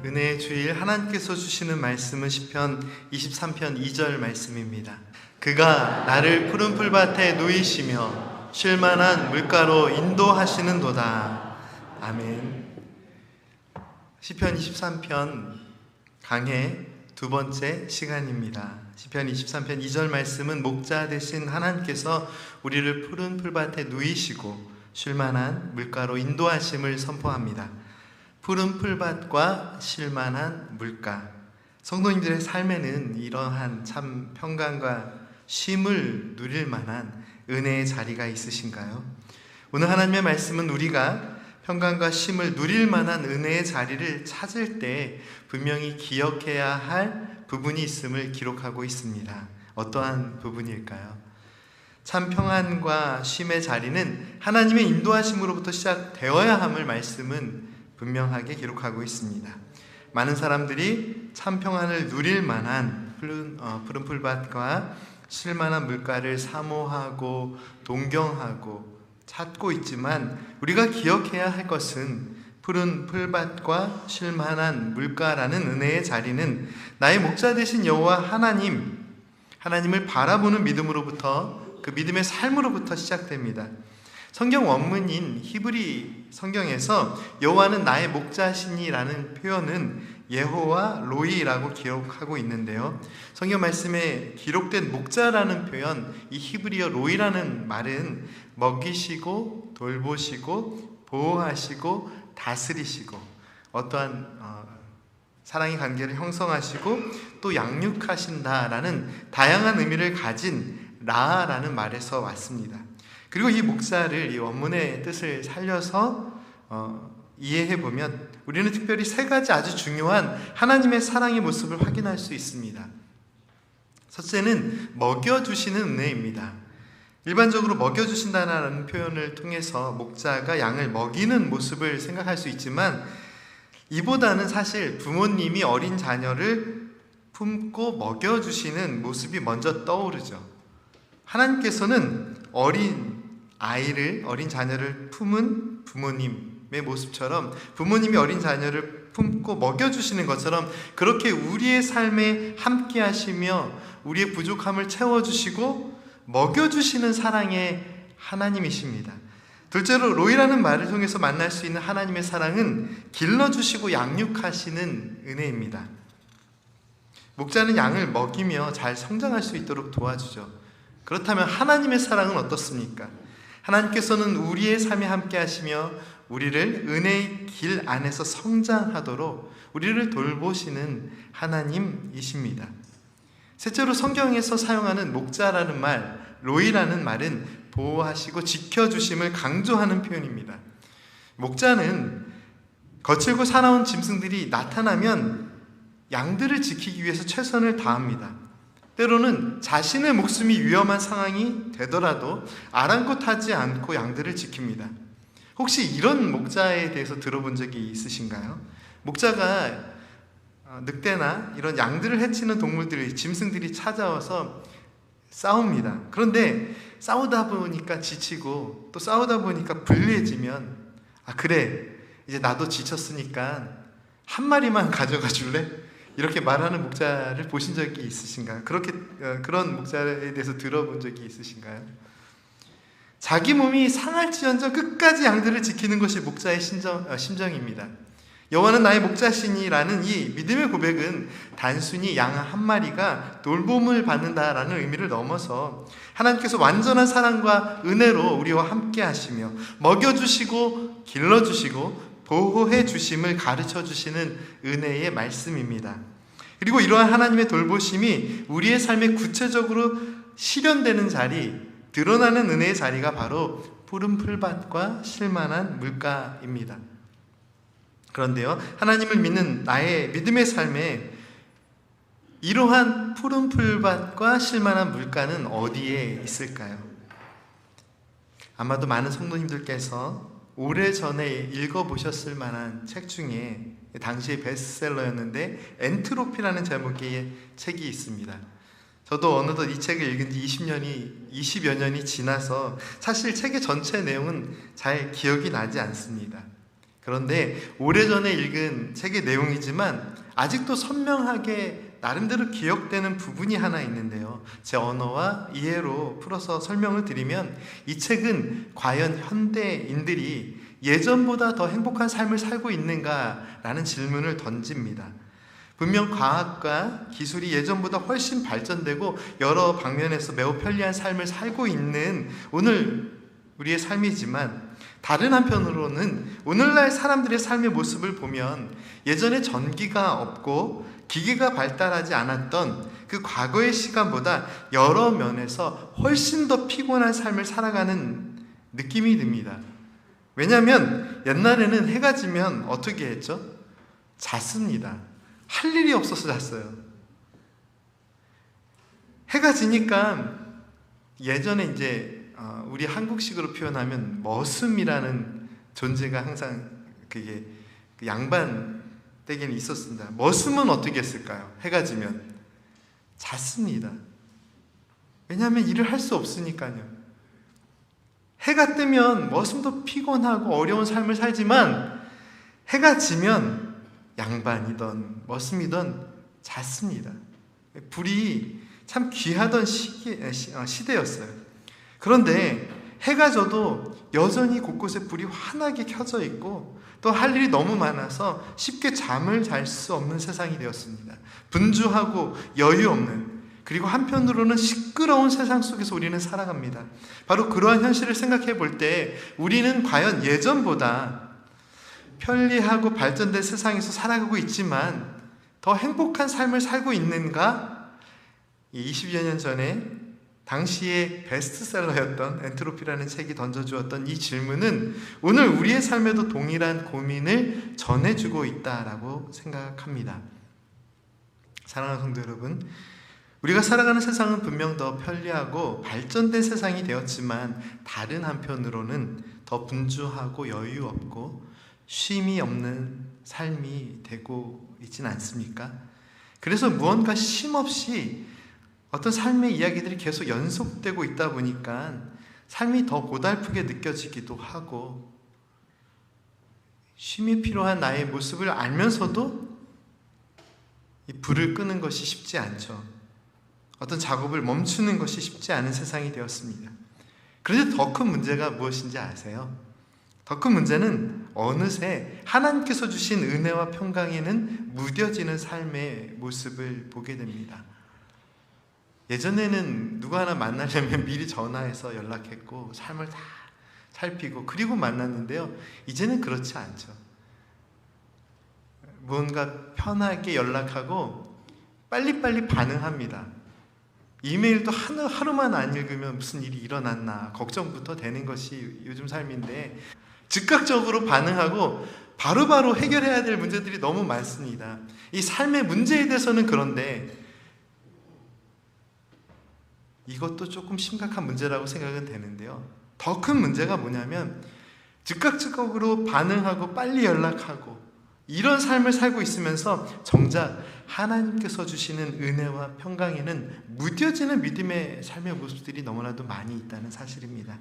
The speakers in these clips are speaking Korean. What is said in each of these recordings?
은혜의 주일 하나님께서 주시는 말씀은 시편 23편 2절 말씀입니다. 그가 나를 푸른 풀밭에 누이시며 쉴만한 물가로 인도하시는도다. 아멘. 시편 23편 강해 두 번째 시간입니다. 시편 23편 2절 말씀은 목자 되신 하나님께서 우리를 푸른 풀밭에 누이시고 쉴만한 물가로 인도하심을 선포합니다. 푸른 풀밭과 쉴만한 물가. 성도님들의 삶에는 이러한 참 평강과 쉼을 누릴 만한 은혜의 자리가 있으신가요? 오늘 하나님의 말씀은 우리가 평강과 쉼을 누릴 만한 은혜의 자리를 찾을 때 분명히 기억해야 할 부분이 있음을 기록하고 있습니다. 어떠한 부분일까요? 참 평안과 쉼의 자리는 하나님의 인도하심으로부터 시작되어야 함을 말씀은 분명하게 기록하고 있습니다. 많은 사람들이 참 평안을 누릴 만한 푸른 풀밭과 쉴만한 물가를 사모하고 동경하고 찾고 있지만 우리가 기억해야 할 것은 푸른 풀밭과 쉴만한 물가라는 은혜의 자리는 나의 목자 되신 여호와 하나님을 바라보는 믿음으로부터, 그 믿음의 삶으로부터 시작됩니다. 성경 원문인 히브리 성경에서 여호와는 나의 목자시니라는 표현은 예호와 로이라고 기록하고 있는데요, 성경 말씀에 기록된 목자라는 표현, 이 히브리어 로이라는 말은 먹이시고 돌보시고 보호하시고 다스리시고 어떠한 사랑의 관계를 형성하시고 또 양육하신다라는 다양한 의미를 가진 라라는 말에서 왔습니다. 그리고 이 목자를, 이 원문의 뜻을 살려서 이해해보면 우리는 특별히 세 가지 아주 중요한 하나님의 사랑의 모습을 확인할 수 있습니다. 첫째는 먹여주시는 은혜입니다. 일반적으로 먹여주신다는 표현을 통해서 목자가 양을 먹이는 모습을 생각할 수 있지만 이보다는 사실 부모님이 어린 자녀를 품고 먹여주시는 모습이 먼저 떠오르죠. 하나님께서는 어린 자녀를 품은 부모님의 모습처럼, 부모님이 어린 자녀를 품고 먹여주시는 것처럼 그렇게 우리의 삶에 함께 하시며 우리의 부족함을 채워주시고 먹여주시는 사랑의 하나님이십니다. 둘째로 로이라는 말을 통해서 만날 수 있는 하나님의 사랑은 길러주시고 양육하시는 은혜입니다. 목자는 양을 먹이며 잘 성장할 수 있도록 도와주죠. 그렇다면 하나님의 사랑은 어떻습니까? 하나님께서는 우리의 삶에 함께 하시며 우리를 은혜의 길 안에서 성장하도록 우리를 돌보시는 하나님이십니다. 셋째로 성경에서 사용하는 목자라는 말, 로이라는 말은 보호하시고 지켜주심을 강조하는 표현입니다. 목자는 거칠고 사나운 짐승들이 나타나면 양들을 지키기 위해서 최선을 다합니다. 때로는 자신의 목숨이 위험한 상황이 되더라도 아랑곳하지 않고 양들을 지킵니다. 혹시 이런 목자에 대해서 들어본 적이 있으신가요? 목자가 늑대나 이런 양들을 해치는 동물들이, 짐승들이 찾아와서 싸웁니다. 그런데 싸우다 보니까 지치고 또 싸우다 보니까 불리해지면 그래, 이제 나도 지쳤으니까 한 마리만 가져가 줄래? 이렇게 말하는 목자를 보신 적이 있으신가요? 그런 목자에 대해서 들어본 적이 있으신가요? 자기 몸이 상할지언정 끝까지 양들을 지키는 것이 목자의 심정입니다. 여호와는 나의 목자시니라는 이 믿음의 고백은 단순히 양 한 마리가 돌봄을 받는다라는 의미를 넘어서 하나님께서 완전한 사랑과 은혜로 우리와 함께 하시며 먹여주시고 길러주시고 보호해 주심을 가르쳐 주시는 은혜의 말씀입니다. 그리고 이러한 하나님의 돌보심이 우리의 삶에 구체적으로 실현되는 자리, 드러나는 은혜의 자리가 바로 푸른 풀밭과 쉴만한 물가입니다. 그런데요, 하나님을 믿는 나의 믿음의 삶에 이러한 푸른 풀밭과 쉴만한 물가는 어디에 있을까요? 아마도 많은 성도님들께서 오래전에 읽어보셨을 만한 책 중에 당시의 베스트셀러였는데 엔트로피라는 제목의 책이 있습니다. 저도 어느덧 이 책을 읽은 지 20여 년이 지나서 사실 책의 전체 내용은 잘 기억이 나지 않습니다. 그런데 오래전에 읽은 책의 내용이지만 아직도 선명하게 나름대로 기억되는 부분이 하나 있는데요. 제 언어와 이해로 풀어서 설명을 드리면 이 책은 과연 현대인들이 예전보다 더 행복한 삶을 살고 있는가라는 질문을 던집니다. 분명 과학과 기술이 예전보다 훨씬 발전되고 여러 방면에서 매우 편리한 삶을 살고 있는 오늘 우리의 삶이지만, 다른 한편으로는 오늘날 사람들의 삶의 모습을 보면 예전에 전기가 없고 기계가 발달하지 않았던 그 과거의 시간보다 여러 면에서 훨씬 더 피곤한 삶을 살아가는 느낌이 듭니다. 왜냐하면 옛날에는 해가 지면 어떻게 했죠? 잤습니다. 할 일이 없어서 잤어요. 해가 지니까 예전에 이제 우리 한국식으로 표현하면 머슴이라는 존재가 항상 그게 양반 댁에는 있었습니다. 머슴은 어떻게 했을까요? 해가 지면 잤습니다. 왜냐하면 일을 할 수 없으니까요. 해가 뜨면 머슴도 피곤하고 어려운 삶을 살지만 해가 지면 양반이든 머슴이든 잤습니다. 불이 참 귀하던 시대였어요. 그런데 해가 져도 여전히 곳곳에 불이 환하게 켜져 있고 또 할 일이 너무 많아서 쉽게 잠을 잘 수 없는 세상이 되었습니다. 분주하고 여유 없는, 그리고 한편으로는 시끄러운 세상 속에서 우리는 살아갑니다. 바로 그러한 현실을 생각해 볼 때 우리는 과연 예전보다 편리하고 발전된 세상에서 살아가고 있지만 더 행복한 삶을 살고 있는가? 20여 년 전에 당시의 베스트셀러였던 엔트로피라는 책이 던져주었던 이 질문은 오늘 우리의 삶에도 동일한 고민을 전해주고 있다라고 생각합니다. 사랑하는 성도 여러분, 우리가 살아가는 세상은 분명 더 편리하고 발전된 세상이 되었지만 다른 한편으로는 더 분주하고 여유 없고 쉼이 없는 삶이 되고 있지는 않습니까? 그래서 무언가 쉼없이 어떤 삶의 이야기들이 계속 연속되고 있다 보니까 삶이 더 고달프게 느껴지기도 하고, 쉼이 필요한 나의 모습을 알면서도 이 불을 끄는 것이 쉽지 않죠. 어떤 작업을 멈추는 것이 쉽지 않은 세상이 되었습니다. 그런데 더 큰 문제가 무엇인지 아세요? 더 큰 문제는 어느새 하나님께서 주신 은혜와 평강에는 무뎌지는 삶의 모습을 보게 됩니다. 예전에는 누구 하나 만나려면 미리 전화해서 연락했고 삶을 다 살피고 그리고 만났는데요, 이제는 그렇지 않죠. 무언가 편하게 연락하고 빨리빨리 반응합니다. 이메일도 하루만 안 읽으면 무슨 일이 일어났나 걱정부터 되는 것이 요즘 삶인데, 즉각적으로 반응하고 바로바로 해결해야 될 문제들이 너무 많습니다. 이 삶의 문제에 대해서는 그런데 이것도 조금 심각한 문제라고 생각은 되는데요, 더 큰 문제가 뭐냐면 즉각적으로 반응하고 빨리 연락하고 이런 삶을 살고 있으면서 정작 하나님께서 주시는 은혜와 평강에는 무뎌지는 믿음의 삶의 모습들이 너무나도 많이 있다는 사실입니다.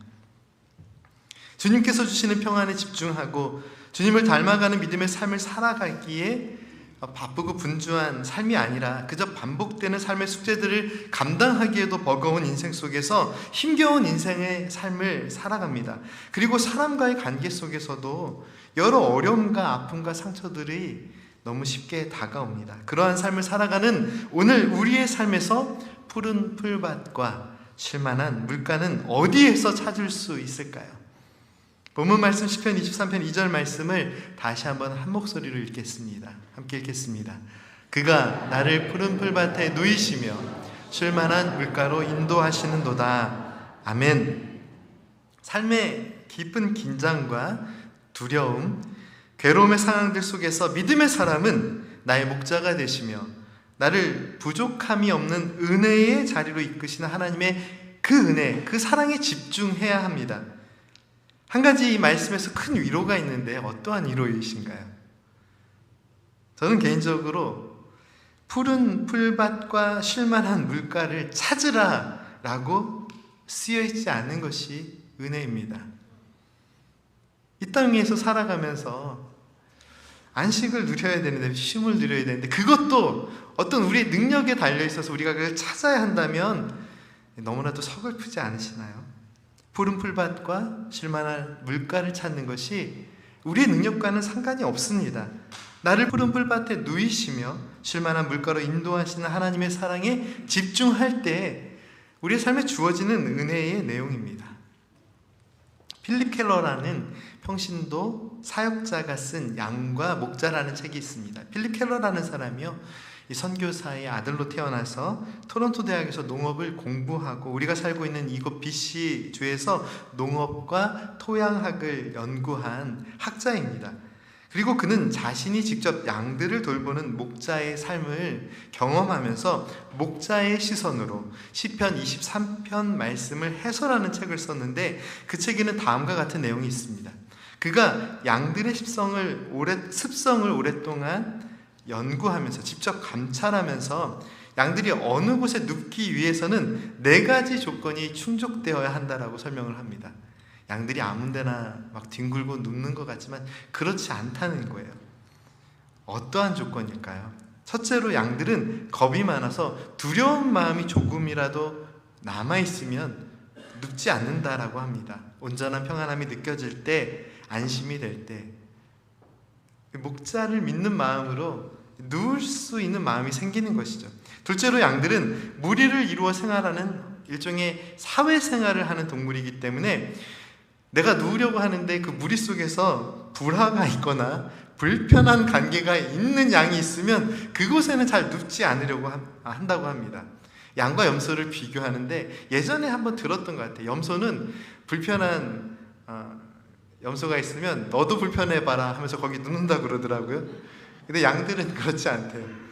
주님께서 주시는 평안에 집중하고 주님을 닮아가는 믿음의 삶을 살아가기에 바쁘고 분주한 삶이 아니라 그저 반복되는 삶의 숙제들을 감당하기에도 버거운 인생 속에서 힘겨운 인생의 삶을 살아갑니다. 그리고 사람과의 관계 속에서도 여러 어려움과 아픔과 상처들이 너무 쉽게 다가옵니다. 그러한 삶을 살아가는 오늘 우리의 삶에서 푸른 풀밭과 쉴만한 물가는 어디에서 찾을 수 있을까요? 본문 말씀 시편 23편 2절 말씀을 다시 한번 한 목소리로 읽겠습니다. 함께 읽겠습니다. 그가 나를 푸른 풀밭에 누이시며 쉴만한 물가로 인도하시는도다. 아멘. 삶의 깊은 긴장과 두려움, 괴로움의 상황들 속에서 믿음의 사람은 나의 목자가 되시며 나를 부족함이 없는 은혜의 자리로 이끄시는 하나님의 그 은혜, 그 사랑에 집중해야 합니다. 한 가지 이 말씀에서 큰 위로가 있는데 어떠한 위로이신가요? 저는 개인적으로 푸른 풀밭과 쉴만한 물가를 찾으라 라고 쓰여있지 않는 것이 은혜입니다. 이 땅 위에서 살아가면서 안식을 누려야 되는데, 쉼을 누려야 되는데, 그것도 어떤 우리의 능력에 달려 있어서 우리가 그걸 찾아야 한다면 너무나도 서글프지 않으시나요? 푸른 풀밭과 쉴만한 물가를 찾는 것이 우리의 능력과는 상관이 없습니다. 나를 푸른 풀밭에 누이시며 쉴만한 물가로 인도하시는 하나님의 사랑에 집중할 때 우리의 삶에 주어지는 은혜의 내용입니다. 필립 켈러라는 평신도 사역자가 쓴 양과 목자라는 책이 있습니다. 필립 켈러라는 사람이요, 이 선교사의 아들로 태어나서 토론토 대학에서 농업을 공부하고 우리가 살고 있는 이곳 BC 주에서 농업과 토양학을 연구한 학자입니다. 그리고 그는 자신이 직접 양들을 돌보는 목자의 삶을 경험하면서 목자의 시선으로 시편 23편 말씀을 해설하는 책을 썼는데, 그 책에는 다음과 같은 내용이 있습니다. 그가 양들의 습성을 오랫동안 연구하면서 직접 감찰하면서 양들이 어느 곳에 눕기 위해서는 4가지 조건이 충족되어야 한다라고 설명을 합니다. 양들이 아무 데나 막 뒹굴고 눕는 것 같지만 그렇지 않다는 거예요. 어떠한 조건일까요? 첫째로, 양들은 겁이 많아서 두려운 마음이 조금이라도 남아있으면 눕지 않는다라고 합니다. 온전한 평안함이 느껴질 때, 안심이 될 때 목자를 믿는 마음으로 누울 수 있는 마음이 생기는 것이죠. 둘째로, 양들은 무리를 이루어 생활하는 일종의 사회생활을 하는 동물이기 때문에 내가 누우려고 하는데 그 무리 속에서 불화가 있거나 불편한 관계가 있는 양이 있으면 그곳에는 잘 눕지 않으려고 한다고 합니다. 양과 염소를 비교하는데 예전에 한번 들었던 것 같아요. 염소는 불편한 염소가 있으면 너도 불편해봐라 하면서 거기 눕는다고 그러더라고요. 근데 양들은 그렇지 않대요.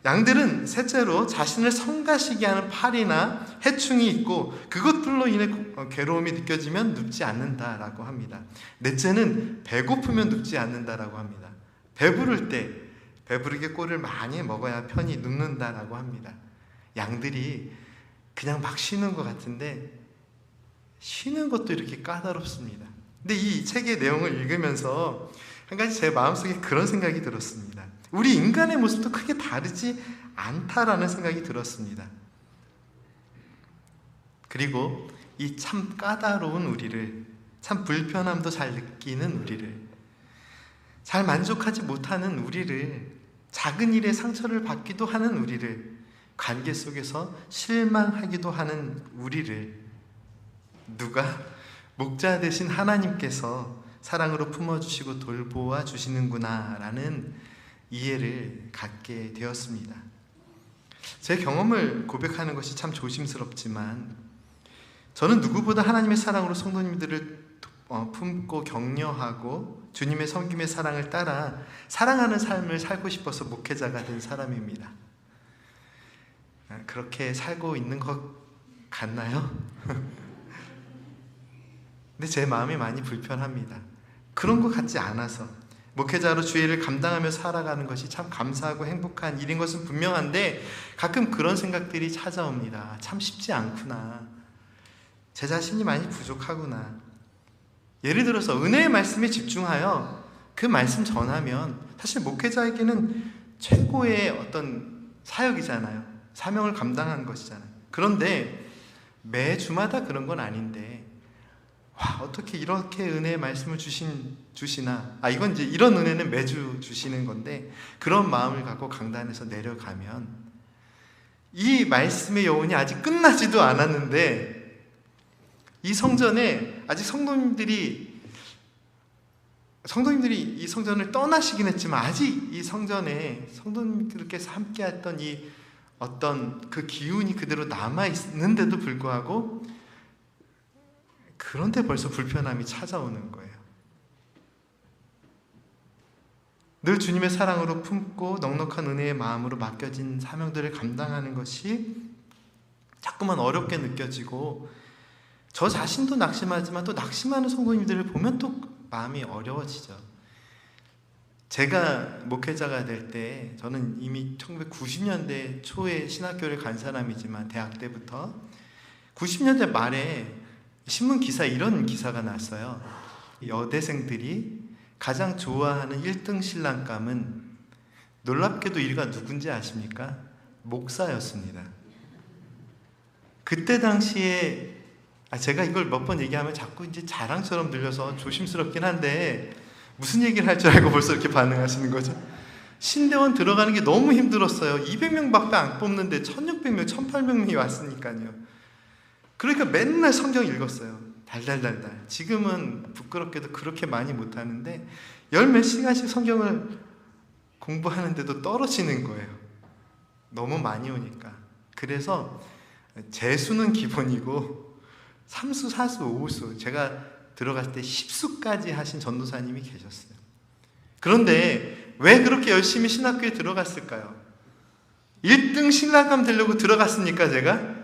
양들은 셋째로, 자신을 성가시게 하는 팔이나 해충이 있고 그것들로 인해 괴로움이 느껴지면 눕지 않는다라고 합니다. 넷째는 배고프면 눕지 않는다라고 합니다. 배부를 때 배부르게 꼴을 많이 먹어야 편히 눕는다라고 합니다. 양들이 그냥 막 쉬는 것 같은데 쉬는 것도 이렇게 까다롭습니다. 근데 이 책의 내용을 읽으면서 한 가지 제 마음속에 그런 생각이 들었습니다. 우리 인간의 모습도 크게 다르지 않다라는 생각이 들었습니다. 그리고 이 참 까다로운 우리를, 참 불편함도 잘 느끼는 우리를, 잘 만족하지 못하는 우리를, 작은 일에 상처를 받기도 하는 우리를, 관계 속에서 실망하기도 하는 우리를 누가 목자 되신 하나님께서 사랑으로 품어주시고 돌보아 주시는구나 라는 이해를 갖게 되었습니다. 제 경험을 고백하는 것이 참 조심스럽지만 저는 누구보다 하나님의 사랑으로 성도님들을 품고 격려하고 주님의 섬김의 사랑을 따라 사랑하는 삶을 살고 싶어서 목회자가 된 사람입니다. 그렇게 살고 있는 것 같나요? 근데 제 마음이 많이 불편합니다. 그런 것 같지 않아서 목회자로 주일을 감당하며 살아가는 것이 참 감사하고 행복한 일인 것은 분명한데 가끔 그런 생각들이 찾아옵니다. 참 쉽지 않구나. 제 자신이 많이 부족하구나. 예를 들어서 은혜의 말씀에 집중하여 그 말씀 전하면 사실 목회자에게는 최고의 어떤 사역이잖아요. 사명을 감당한 것이잖아요. 그런데 매주마다 그런 건 아닌데 와, 어떻게 이렇게 은혜의 말씀을 주시나. 이건 이제 이런 은혜는 매주 주시는 건데 그런 마음을 갖고 강단에서 내려가면 이 말씀의 여운이 아직 끝나지도 않았는데 이 성전에 아직 성도님들이 이 성전을 떠나시긴 했지만 아직 이 성전에 성도님들께서 함께 했던 이 어떤 그 기운이 그대로 남아있는데도 불구하고 그런데 벌써 불편함이 찾아오는 거예요. 늘 주님의 사랑으로 품고 넉넉한 은혜의 마음으로 맡겨진 사명들을 감당하는 것이 자꾸만 어렵게 느껴지고 저 자신도 낙심하지만 또 낙심하는 성도님들을 보면 또 마음이 어려워지죠. 제가 목회자가 될 때 저는 이미 1990년대 초에 신학교를 간 사람이지만 대학 때부터 90년대 말에 신문 기사에 이런 기사가 났어요. 여대생들이 가장 좋아하는 1등 신랑감은 놀랍게도 1위가 누군지 아십니까? 목사였습니다. 그때 당시에 제가 이걸 몇 번 얘기하면 자꾸 이제 자랑처럼 들려서 조심스럽긴 한데 무슨 얘기를 할 줄 알고 벌써 이렇게 반응하시는 거죠? 신대원 들어가는 게 너무 힘들었어요. 200명밖에 안 뽑는데 1600명, 1800명이 왔으니까요. 그러니까 맨날 성경 읽었어요. 달달달달. 지금은 부끄럽게도 그렇게 많이 못하는데 열 몇 시간씩 성경을 공부하는데도 떨어지는 거예요. 너무 많이 오니까. 그래서 재수는 기본이고 3수, 4수, 5수 제가 들어갔을 때 10수까지 하신 전도사님이 계셨어요. 그런데 왜 그렇게 열심히 신학교에 들어갔을까요? 1등 신랑감 되려고 들어갔습니까 제가?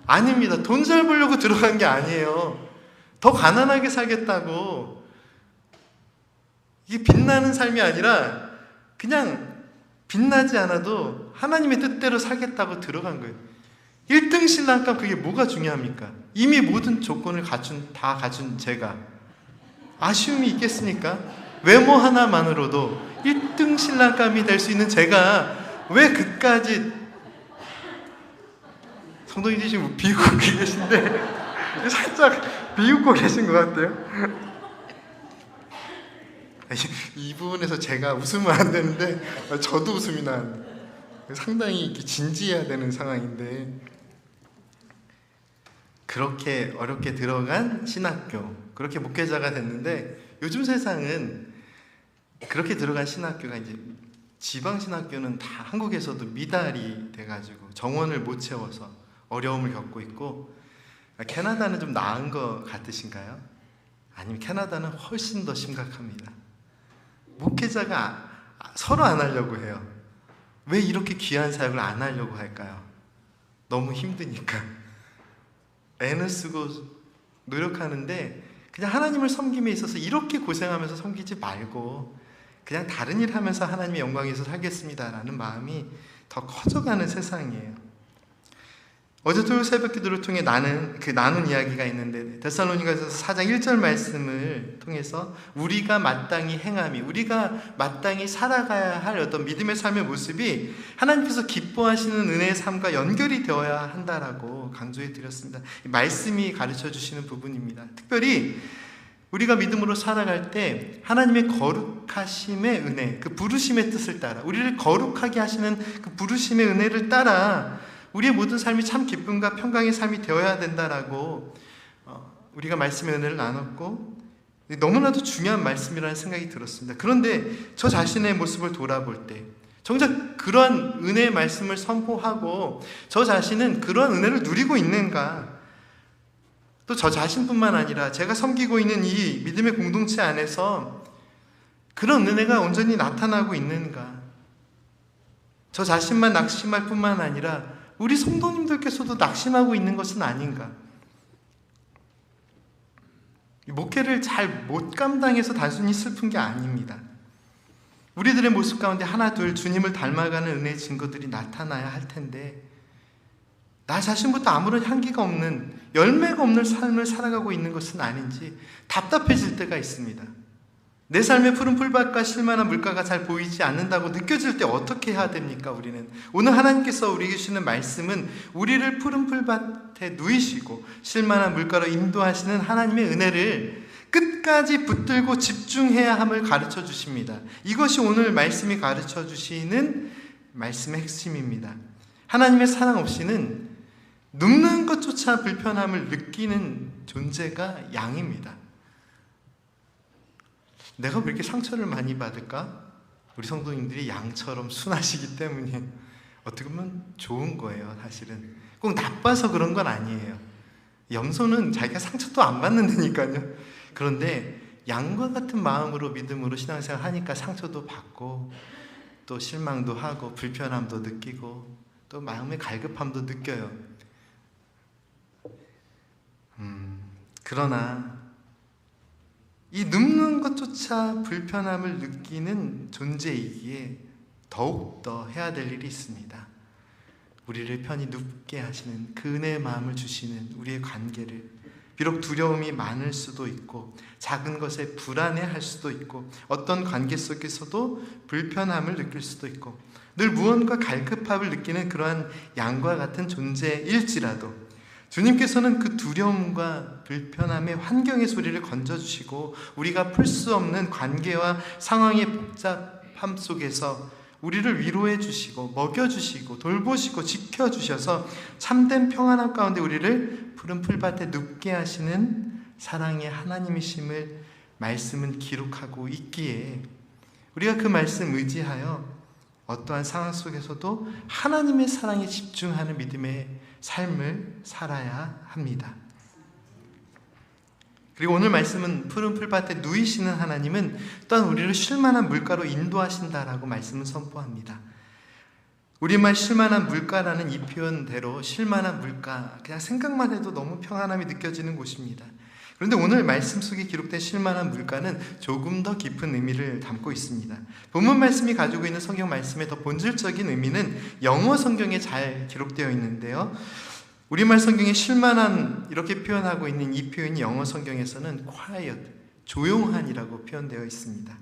아닙니다. 돈 잘 벌려고 들어간 게 아니에요. 더 가난하게 살겠다고. 이게 빛나는 삶이 아니라 그냥 빛나지 않아도 하나님의 뜻대로 살겠다고 들어간 거예요. 1등 신랑감 그게 뭐가 중요합니까? 이미 모든 조건을 다 갖춘 제가 아쉬움이 있겠습니까? 외모 하나만으로도 1등 신랑감이 될 수 있는 제가 왜 그까지 성도님들이 지금 비웃고 계신데 살짝 비웃고 계신 것 같아요. 이 부분에서 제가 웃으면 안 되는데 저도 웃음이 나는 상당히 이렇게 진지해야 되는 상황인데 그렇게 어렵게 들어간 신학교 그렇게 목회자가 됐는데 요즘 세상은 그렇게 들어간 신학교가 이제 지방 신학교는 다 한국에서도 미달이 돼가지고 정원을 못 채워서 어려움을 겪고 있고 캐나다는 좀 나은 것 같으신가요? 아니면 캐나다는 훨씬 더 심각합니다. 목회자가 서로 안 하려고 해요. 왜 이렇게 귀한 사역을 안 하려고 할까요? 너무 힘드니까. 애는 쓰고 노력하는데 그냥 하나님을 섬김에 있어서 이렇게 고생하면서 섬기지 말고 그냥 다른 일 하면서 하나님의 영광에서 살겠습니다라는 마음이 더 커져가는 세상이에요. 어제 토요일 새벽 기도를 통해 나눈 이야기가 있는데 데살로니가서 4장 1절 말씀을 통해서 우리가 마땅히 행함이 우리가 마땅히 살아가야 할 어떤 믿음의 삶의 모습이 하나님께서 기뻐하시는 은혜의 삶과 연결이 되어야 한다라고 강조해 드렸습니다. 말씀이 가르쳐 주시는 부분입니다. 특별히 우리가 믿음으로 살아갈 때 하나님의 거룩하심의 은혜, 그 부르심의 뜻을 따라 우리를 거룩하게 하시는 그 부르심의 은혜를 따라 우리의 모든 삶이 참 기쁨과 평강의 삶이 되어야 된다라고 우리가 말씀의 은혜를 나눴고 너무나도 중요한 말씀이라는 생각이 들었습니다. 그런데 저 자신의 모습을 돌아볼 때 정작 그런 은혜의 말씀을 선포하고 저 자신은 그런 은혜를 누리고 있는가, 또 저 자신뿐만 아니라 제가 섬기고 있는 이 믿음의 공동체 안에서 그런 은혜가 온전히 나타나고 있는가, 저 자신만 낙심할 뿐만 아니라 우리 성도님들께서도 낙심하고 있는 것은 아닌가. 목회를 잘 못 감당해서 단순히 슬픈 게 아닙니다. 우리들의 모습 가운데 하나 둘 주님을 닮아가는 은혜의 증거들이 나타나야 할 텐데 나 자신부터 아무런 향기가 없는, 열매가 없는 삶을 살아가고 있는 것은 아닌지 답답해질 때가 있습니다. 내 삶의 푸른 풀밭과 실만한 물가가 잘 보이지 않는다고 느껴질 때 어떻게 해야 됩니까? 우리는 오늘 하나님께서 우리에게 주시는 말씀은 우리를 푸른 풀밭에 누이시고 실만한 물가로 인도하시는 하나님의 은혜를 끝까지 붙들고 집중해야 함을 가르쳐 주십니다. 이것이 오늘 말씀이 가르쳐 주시는 말씀의 핵심입니다. 하나님의 사랑 없이는 눕는 것조차 불편함을 느끼는 존재가 양입니다. 내가 왜 이렇게 상처를 많이 받을까? 우리 성도님들이 양처럼 순하시기 때문에 어떻게 보면 좋은 거예요. 사실은 꼭 나빠서 그런 건 아니에요. 염소는 자기가 상처도 안 받는 데니까요. 그런데 양과 같은 마음으로 믿음으로 신앙생활 하니까 상처도 받고 또 실망도 하고 불편함도 느끼고 또 마음의 갈급함도 느껴요. 그러나 이 눕는 것조차 불편함을 느끼는 존재이기에 더욱더 해야 될 일이 있습니다. 우리를 편히 눕게 하시는 그 은혜의 마음을 주시는 우리의 관계를 비록 두려움이 많을 수도 있고 작은 것에 불안해할 수도 있고 어떤 관계 속에서도 불편함을 느낄 수도 있고 늘 무언가 갈급함을 느끼는 그러한 양과 같은 존재일지라도 주님께서는 그 두려움과 불편함의 환경의 소리를 건져주시고 우리가 풀 수 없는 관계와 상황의 복잡함 속에서 우리를 위로해 주시고 먹여주시고 돌보시고 지켜주셔서 참된 평안함 가운데 우리를 푸른 풀밭에 눕게 하시는 사랑의 하나님이심을 말씀은 기록하고 있기에 우리가 그 말씀 의지하여 어떠한 상황 속에서도 하나님의 사랑에 집중하는 믿음의 삶을 살아야 합니다. 그리고 오늘 말씀은 푸른 풀밭에 누이시는 하나님은 또한 우리를 쉴만한 물가로 인도하신다라고 말씀을 선포합니다. 우리말 쉴만한 물가라는 이 표현대로 쉴만한 물가, 그냥 생각만 해도 너무 평안함이 느껴지는 곳입니다. 그런데 오늘 말씀 속에 기록된 쉴만한 물가는 조금 더 깊은 의미를 담고 있습니다. 본문 말씀이 가지고 있는 성경 말씀의 더 본질적인 의미는 영어 성경에 잘 기록되어 있는데요. 우리말 성경에 쉴만한 이렇게 표현하고 있는 이 표현이 영어 성경에서는 quiet, 조용한이라고 표현되어 있습니다.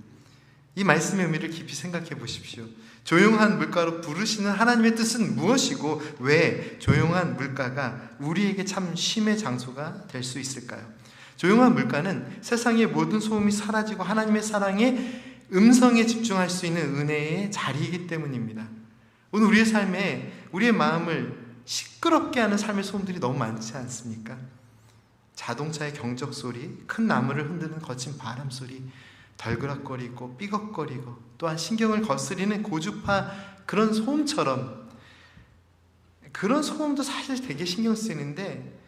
이 말씀의 의미를 깊이 생각해 보십시오. 조용한 물가로 부르시는 하나님의 뜻은 무엇이고 왜 조용한 물가가 우리에게 참 쉼의 장소가 될 수 있을까요? 조용한 물가는 세상의 모든 소음이 사라지고 하나님의 사랑의 음성에 집중할 수 있는 은혜의 자리이기 때문입니다. 오늘 우리의 삶에 우리의 마음을 시끄럽게 하는 삶의 소음들이 너무 많지 않습니까? 자동차의 경적 소리, 큰 나무를 흔드는 거친 바람 소리, 덜그락거리고 삐걱거리고 또한 신경을 거스리는 고주파 그런 소음처럼 그런 소음도 사실 되게 신경 쓰이는데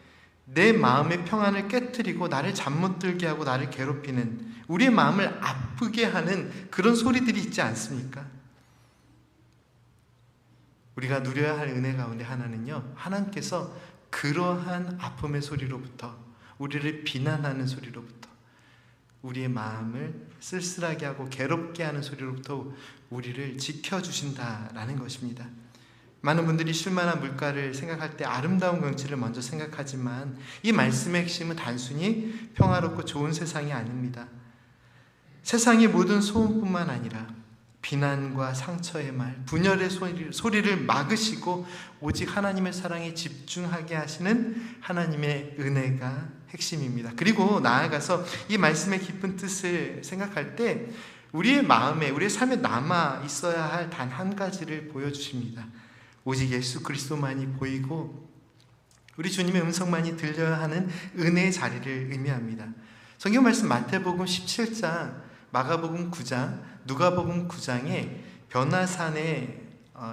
내 마음의 평안을 깨트리고 나를 잠 못 들게 하고 나를 괴롭히는 우리의 마음을 아프게 하는 그런 소리들이 있지 않습니까? 우리가 누려야 할 은혜 가운데 하나는요, 하나님께서 그러한 아픔의 소리로부터 우리를 비난하는 소리로부터 우리의 마음을 쓸쓸하게 하고 괴롭게 하는 소리로부터 우리를 지켜주신다라는 것입니다. 많은 분들이 쉴만한 물가를 생각할 때 아름다운 경치를 먼저 생각하지만 이 말씀의 핵심은 단순히 평화롭고 좋은 세상이 아닙니다. 세상의 모든 소음뿐만 아니라 비난과 상처의 말, 분열의 소리를 막으시고 오직 하나님의 사랑에 집중하게 하시는 하나님의 은혜가 핵심입니다. 그리고 나아가서 이 말씀의 깊은 뜻을 생각할 때 우리의 마음에, 우리의 삶에 남아 있어야 할 단 한 가지를 보여주십니다. 오직 예수 그리스도만이 보이고 우리 주님의 음성만이 들려야 하는 은혜의 자리를 의미합니다. 성경 말씀 마태복음 17장, 마가복음 9장, 누가복음 9장에 변화산의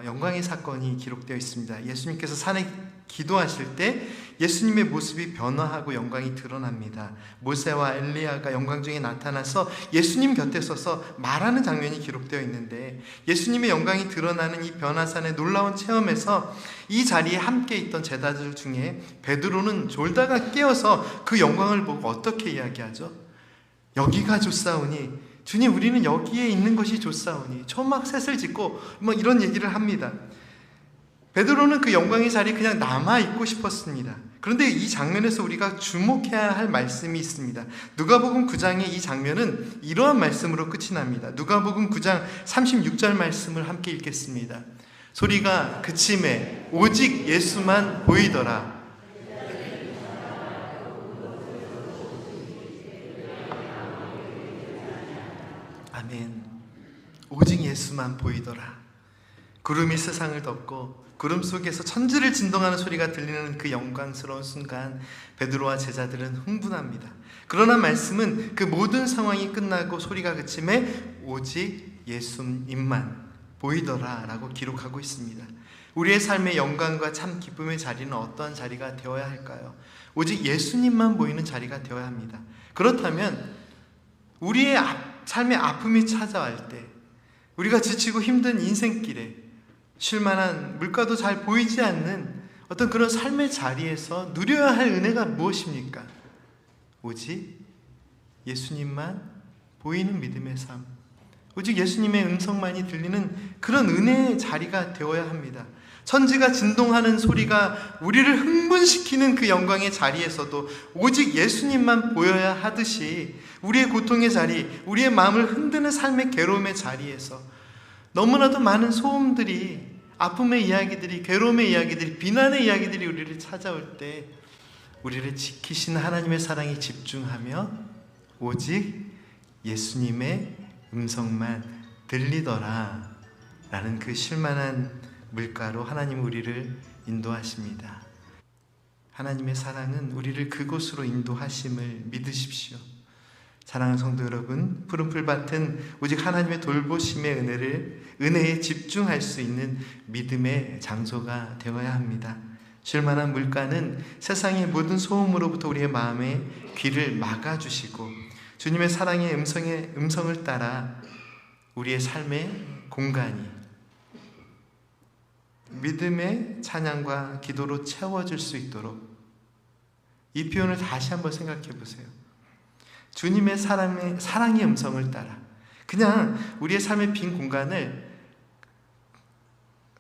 영광의 사건이 기록되어 있습니다. 예수님께서 산에 기도하실 때 예수님의 모습이 변화하고 영광이 드러납니다. 모세와 엘리야가 영광 중에 나타나서 예수님 곁에 서서 말하는 장면이 기록되어 있는데 예수님의 영광이 드러나는 이 변화산의 놀라운 체험에서 이 자리에 함께 있던 제자들 중에 베드로는 졸다가 깨어서 그 영광을 보고 어떻게 이야기하죠? 여기가 좋사오니 주님, 우리는 여기에 있는 것이 좋사오니 초막 셋을 짓고 이런 얘기를 합니다. 베드로는 그 영광의 자리에 그냥 남아있고 싶었습니다. 그런데 이 장면에서 우리가 주목해야 할 말씀이 있습니다. 누가복음 9장의 이 장면은 이러한 말씀으로 끝이 납니다. 누가복음 9장 36절 말씀을 함께 읽겠습니다. 소리가 그침에 오직 예수만 보이더라. 아멘. 오직 예수만 보이더라. 구름이 세상을 덮고 구름 속에서 천지를 진동하는 소리가 들리는 그 영광스러운 순간 베드로와 제자들은 흥분합니다. 그러나 말씀은 그 모든 상황이 끝나고 소리가 그침에 오직 예수님만 보이더라 라고 기록하고 있습니다. 우리의 삶의 영광과 참 기쁨의 자리는 어떠한 자리가 되어야 할까요? 오직 예수님만 보이는 자리가 되어야 합니다. 그렇다면 우리의 삶의 아픔이 찾아올 때 우리가 지치고 힘든 인생길에 쉴만한 물가도 잘 보이지 않는 어떤 그런 삶의 자리에서 누려야 할 은혜가 무엇입니까? 오직 예수님만 보이는 믿음의 삶, 오직 예수님의 음성만이 들리는 그런 은혜의 자리가 되어야 합니다. 천지가 진동하는 소리가 우리를 흥분시키는 그 영광의 자리에서도 오직 예수님만 보여야 하듯이 우리의 고통의 자리, 우리의 마음을 흔드는 삶의 괴로움의 자리에서 너무나도 많은 소음들이, 아픔의 이야기들이, 괴로움의 이야기들이, 비난의 이야기들이 우리를 찾아올 때 우리를 지키시는 하나님의 사랑에 집중하며 오직 예수님의 음성만 들리더라 라는 그 쉴만한 물가로 하나님 우리를 인도하십니다. 하나님의 사랑은 우리를 그곳으로 인도하심을 믿으십시오. 사랑하는 성도 여러분, 푸른 풀밭은 오직 하나님의 돌보심의 은혜에 집중할 수 있는 믿음의 장소가 되어야 합니다. 쉴만한 물가는 세상의 모든 소음으로부터 우리의 마음의 귀를 막아주시고 주님의 사랑의 음성을 따라 우리의 삶의 공간이 믿음의 찬양과 기도로 채워질 수 있도록, 이 표현을 다시 한번 생각해 보세요. 주님의 사랑의 음성을 따라 그냥 우리의 삶의 빈 공간을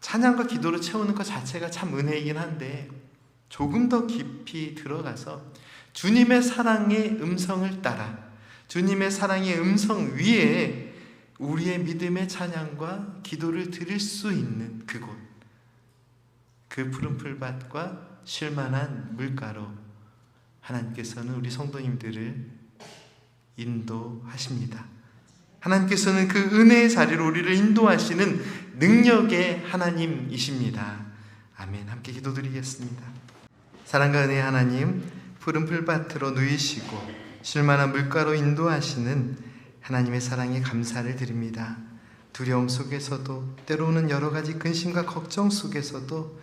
찬양과 기도로 채우는 것 자체가 참 은혜이긴 한데 조금 더 깊이 들어가서 주님의 사랑의 음성을 따라 주님의 사랑의 음성 위에 우리의 믿음의 찬양과 기도를 드릴 수 있는 그곳, 그 푸른 풀밭과 쉴만한 물가로 하나님께서는 우리 성도님들을 인도하십니다. 하나님께서는 그 은혜의 자리로 우리를 인도하시는 능력의 하나님이십니다. 아멘. 함께 기도드리겠습니다. 사랑과 은혜의 하나님, 푸른 풀밭으로 누이시고 쉴만한 물가로 인도하시는 하나님의 사랑에 감사를 드립니다. 두려움 속에서도, 때로는 여러 가지 근심과 걱정 속에서도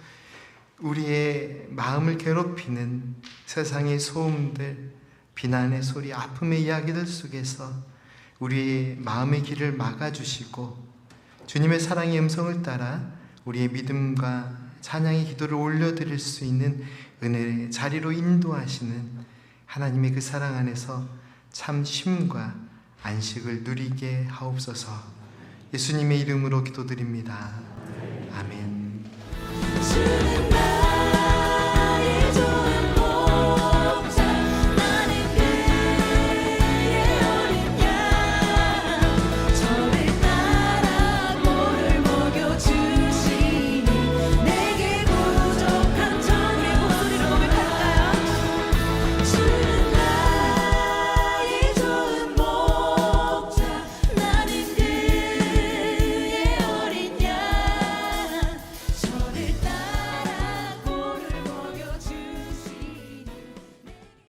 우리의 마음을 괴롭히는 세상의 소음들, 비난의 소리, 아픔의 이야기들 속에서 우리의 마음의 길을 막아주시고 주님의 사랑의 음성을 따라 우리의 믿음과 찬양의 기도를 올려드릴 수 있는 은혜의 자리로 인도하시는 하나님의 그 사랑 안에서 참 쉼과 안식을 누리게 하옵소서. 예수님의 이름으로 기도드립니다. 아멘.